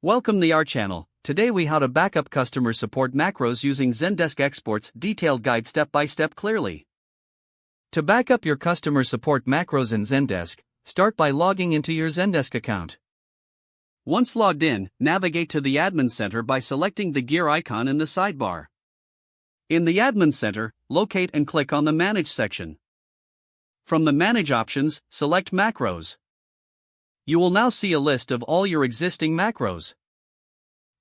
Welcome to our channel. Today we how to backup customer support macros using Zendesk exports detailed guide step by step clearly. To backup your customer support macros in Zendesk, start by logging into your Zendesk account. Once logged in, navigate to the Admin Center by selecting the gear icon in the sidebar. In the Admin Center, locate and click on the Manage section. From the Manage options, select Macros. You will now see a list of all your existing macros.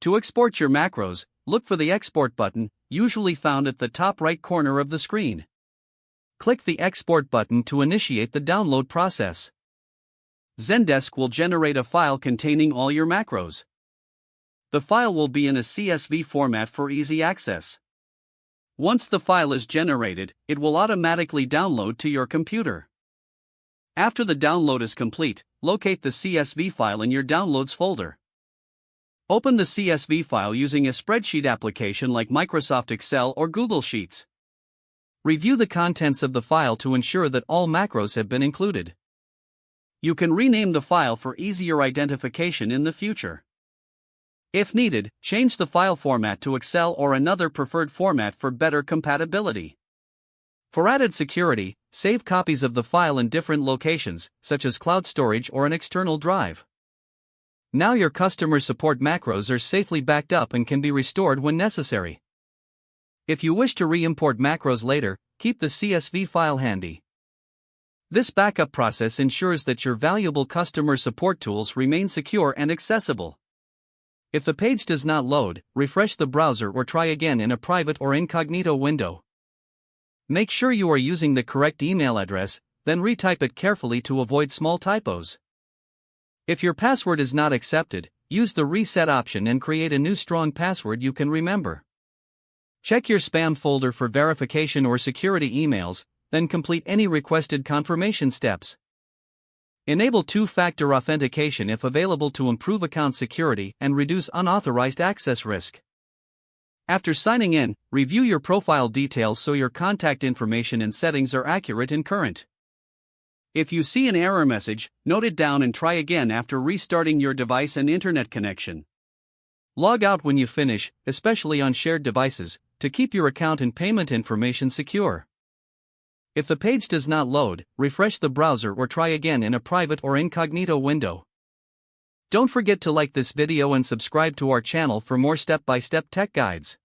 To export your macros, look for the Export button, usually found at the top right corner of the screen. Click the Export button to initiate the download process. Zendesk will generate a file containing all your macros. The file will be in a CSV format for easy access. Once the file is generated, it will automatically download to your computer. After the download is complete, locate the CSV file in your Downloads folder. Open the CSV file using a spreadsheet application like Microsoft Excel or Google Sheets. Review the contents of the file to ensure that all macros have been included. You can rename the file for easier identification in the future. If needed, change the file format to Excel or another preferred format for better compatibility. For added security, save copies of the file in different locations, such as cloud storage or an external drive. Now your customer support macros are safely backed up and can be restored when necessary. If you wish to re-import macros later, keep the CSV file handy. This backup process ensures that your valuable customer support tools remain secure and accessible. If the page does not load, refresh the browser or try again in a private or incognito window. Make sure you are using the correct email address, then retype it carefully to avoid small typos. If your password is not accepted, use the reset option and create a new strong password you can remember. Check your spam folder for verification or security emails, then complete any requested confirmation steps. Enable two-factor authentication if available to improve account security and reduce unauthorized access risk. After signing in, review your profile details so your contact information and settings are accurate and current. If you see an error message, note it down and try again after restarting your device and internet connection. Log out when you finish, especially on shared devices, to keep your account and payment information secure. If the page does not load, refresh the browser or try again in a private or incognito window. Don't forget to like this video and subscribe to our channel for more step-by-step tech guides.